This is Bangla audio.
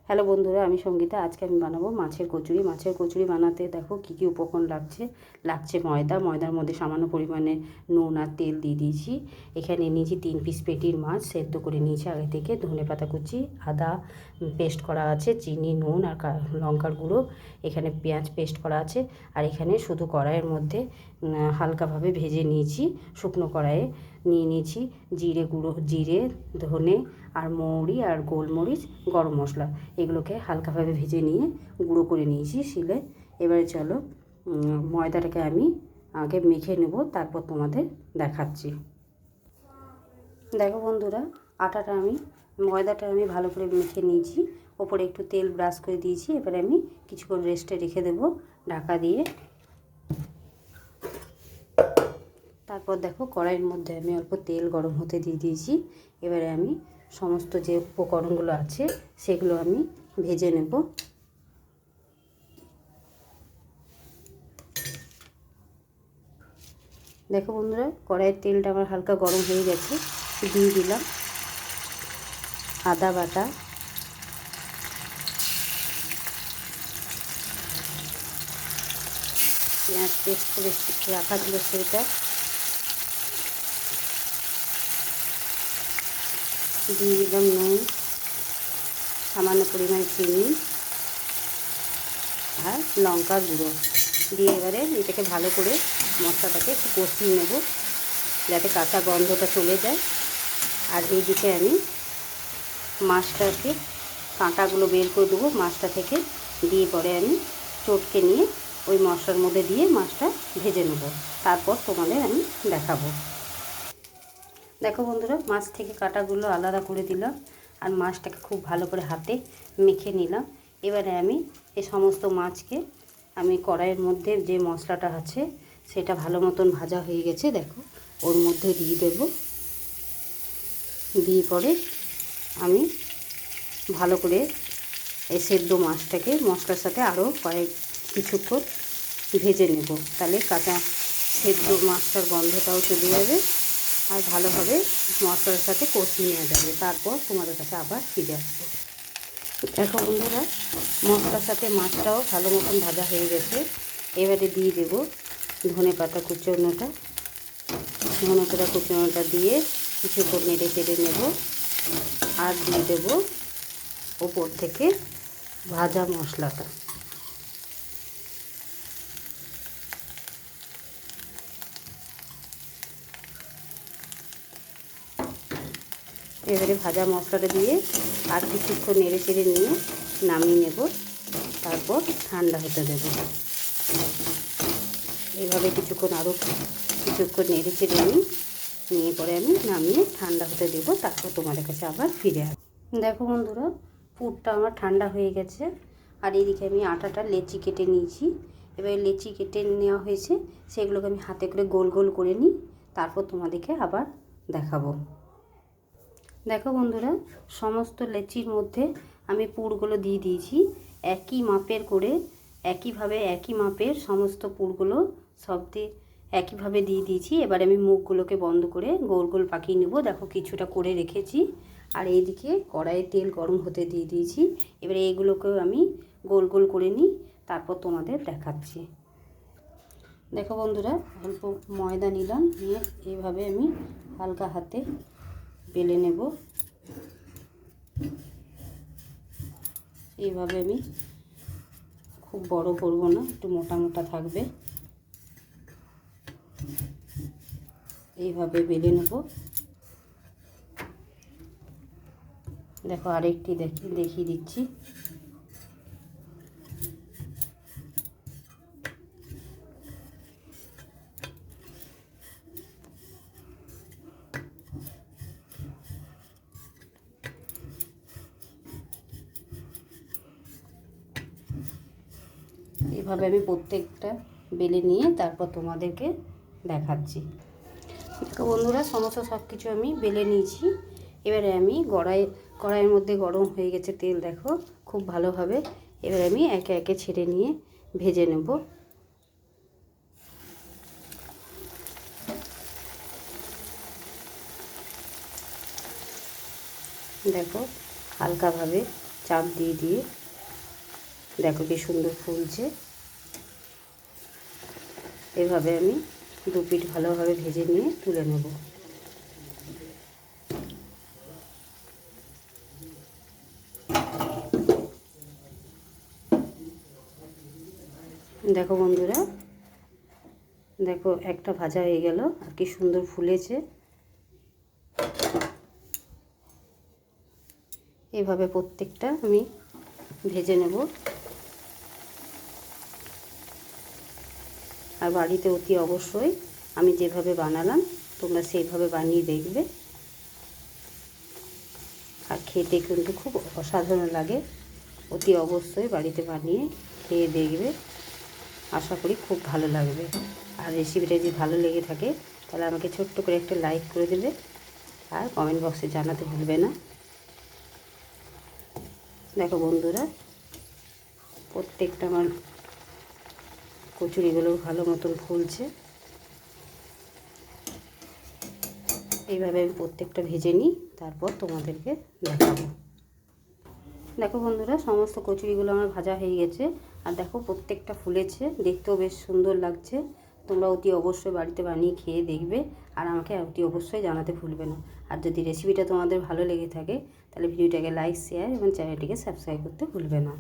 হ্যালো বন্ধুরা, আমি সঙ্গীতা। আজকে আমি বানাবো মাছের কচুরি। মাছের কচুরি বানাতে দেখো কী কী উপকরণ লাগছে ময়দার মধ্যে সামান্য পরিমাণে নুন আর তেল দিয়ে দিয়েছি। এখানে নিয়েছি 3 পিস পেটির মাছ, সেদ্ধ করে নিয়েছি আগে থেকে। ধনেপাতা কুচি, আদা পেস্ট করা আছে, চিনি, নুন আর লঙ্কার গুঁড়ো। এখানে পেঁয়াজ পেস্ট করা আছে। আর এখানে শুধু কড়াইয়ের মধ্যে হালকাভাবে ভেজে নিয়েছি। শুকনো কড়াইয়ে নিয়ে নিয়েছি জিরে, ধনে আর মৌরি আর গোলমরিচ, গরম মশলা। এগুলোকে হালকাভাবে ভেজে নিয়ে গুঁড়ো করে নিয়েছি শিলে। এবারে চলো ময়দাটাকে আমি আগে মেখে নেব, তারপর তোমাদের দেখাচ্ছি। দেখো বন্ধুরা, ময়দাটা আমি ভালো করে মেখে নিয়েছি। ওপরে একটু তেল ব্রাশ করে দিয়েছি। এবারে আমি কিছুক্ষণ রেস্টে রেখে দেবো ঢাকা দিয়ে। তারপর দেখো কড়াইয়ের মধ্যে আমি অল্প তেল গরম হতে দিয়ে দিয়েছি। এবারে আমি সমস্ত যে উপকরণগুলো আছে সেগুলো আমি ভেজে নেব। দেখো বন্ধুরা, কড়াইয়ের তেলটা আমার হালকা গরম হয়ে গেছে। দিয়ে দিলাম আদা বাটা, পেঁয়াজ পেস্ট করে রাখা ছিল সেটা দিয়ে দিলাম, নুন, সামান্য পরিমাণ চিনি আর লঙ্কার গুঁড়ো দিয়ে এবারে এটাকে ভালো করে মশলাটাকে একটু কষিয়ে নেব, যাতে কাঁচা গন্ধটা চলে যায়। আর এইদিকে আমি মাছটাকে কাঁটাগুলো বের করে দেবো মাছটা থেকে। দিয়ে পরে আমি চটকে নিয়ে ওই মশলার মধ্যে দিয়ে মাছটা ভেজে নেব। তারপর তোমাদের আমি দেখাবো। দেখো বন্ধুরা, মাছ থেকে কাঁটাগুলো আলাদা করে দিলাম আর মাছটাকে খুব ভালো করে হাতে মেখে নিলাম। এবারে আমি এই সমস্ত মাছকে আমি কড়াইয়ের মধ্যে যে মশলাটা আছে সেটা ভালো মতন ভাজা হয়ে গেছে, দেখো ওর মধ্যে দিয়ে দেব। দিয়ে পরে আমি ভালো করে এই সেদ্ধ মাছটাকে মশলার সাথে আরও কিছুক্ষণ ভেজে নেব। তাহলে কাঁচা সেদ্ধ মাছটার গন্ধটাও চলে যাবে আর ভালোভাবে মশলার সাথে কষিয়ে নেওয়া যাবে। তারপর তোমাদের কাছে আবার ফিরে আসবো। দেখো বন্ধুরা, মশলার সাথে মাছটাও ভালো মতন ভাজা হয়ে গেছে। এবারে দিয়ে দেবো ধনেপাতা কুচোনোটা দিয়ে কিছুক্ষণ নেড়ে চেড়ে নেব। আর দিয়ে দেবো ওপর থেকে ভাজা মশলাটা। এবারে ভাজা মশলাটা দিয়ে আর কিছুক্ষণ নেড়ে চেড়ে নিয়ে নামিয়ে নেব। তারপর ঠান্ডা হতে দেব। এইভাবে আরও কিছুক্ষণ নেড়ে চেড়ে নিয়ে পরে আমি নামিয়ে ঠান্ডা হতে দেব। তারপর তোমাদের কাছে আবার ফিরে আসবো। দেখো বন্ধুরা, পুরটা আমার ঠান্ডা হয়ে গেছে। আর এদিকে আমি আটাটা লেচি কেটে নিয়েছি। এবার লেচি কেটে নেওয়া হয়েছে, সেগুলোকে আমি হাতে করে গোল গোল করে নিই। তারপর তোমাদেরকে আবার দেখাবো। দেখো বন্ধুরা, সমস্ত লেচির মধ্যে আমি পুরগুলো দিয়ে দিয়েছি। একই মাপের সমস্ত পুরগুলো একইভাবে দিয়ে দিয়েছি। এবার আমি মুখগুলোকে বন্ধ করে গোল গোল পাকিয়ে নেব। দেখো কিছুটা করে রেখেছি। আর এইদিকে কড়াইয়ে তেল গরম হতে দিয়ে দিয়েছি। এবারে এইগুলোকেও আমি গোল গোল করে নিই, তারপর তোমাদের দেখাচ্ছি। দেখো বন্ধুরা, অল্প ময়দা নিলাম, নিয়ে এইভাবে আমি হালকা হাতে বেলে নেব। এইভাবে আমি খুব বড় করব না, একটু মোটা মোটা থাকবে। এইভাবে বেলে নেব। দেখো আরেকটি দেখিয়ে দিচ্ছি। এইভাবে আমি প্রত্যেকটা বেলে নিয়ে তারপর তোমাদেরকে দেখাচ্ছি। দেখো বন্ধুরা, সমস্ত সব কিছু আমি বেলে নিয়েছি। এবারে আমি কড়াইয়ের মধ্যে গরম হয়ে গেছে তেল, দেখো খুব ভালোভাবে। এবারে আমি একে একে ছেড়ে নিয়ে ভেজে নেব। দেখো হালকাভাবে চাপ দিয়ে দিয়ে দেখো কি সুন্দর ফুলছে। এভাবে আমি দু পিঠ ভালোভাবে ভেজে নিয়ে তুলে নেব। দেখো বন্ধুরা, দেখো একটা ভাজা হয়ে গেল আর কি সুন্দর ফুলেছে। এভাবে প্রত্যেকটা আমি ভেজে নেব। আর বাড়িতে অতি অবশ্যই আমি যেভাবে বানালাম তোমরা সেইভাবে বানিয়ে দেখবে। আর খেতে কিন্তু খুব অসাধারণ লাগে। অতি অবশ্যই বাড়িতে বানিয়ে খেয়ে দেখবে, আশা করি খুব ভালো লাগবে। আর রেসিপিটা যদি ভালো লেগে থাকে তাহলে আমাকে ছোট্ট করে একটা লাইক করে দেবে আর কমেন্ট বক্সে জানাতে ভুলবে না। দেখো বন্ধুরা, প্রত্যেকটা আমার কচুরিগুলো ভালো মতন ফুলছে। এইভাবে আমি প্রত্যেকটা ভেজে নিই, তারপর তোমাদেরকে দেখাবো। দেখো বন্ধুরা, সমস্ত কচুরিগুলো আমার ভাজা হয়ে গেছে। আর দেখো প্রত্যেকটা ফুলেছে, দেখতেও বেশ সুন্দর লাগছে। তোমরা অতি অবশ্যই বাড়িতে বানিয়ে খেয়ে দেখবে আর আমাকে অতি অবশ্যই জানাতে ভুলবে না। আর যদি রেসিপিটা তোমাদের ভালো লেগে থাকে তাহলে ভিডিওটাকে লাইক, শেয়ার এবং চ্যানেলটিকে সাবস্ক্রাইব করতে ভুলবে না।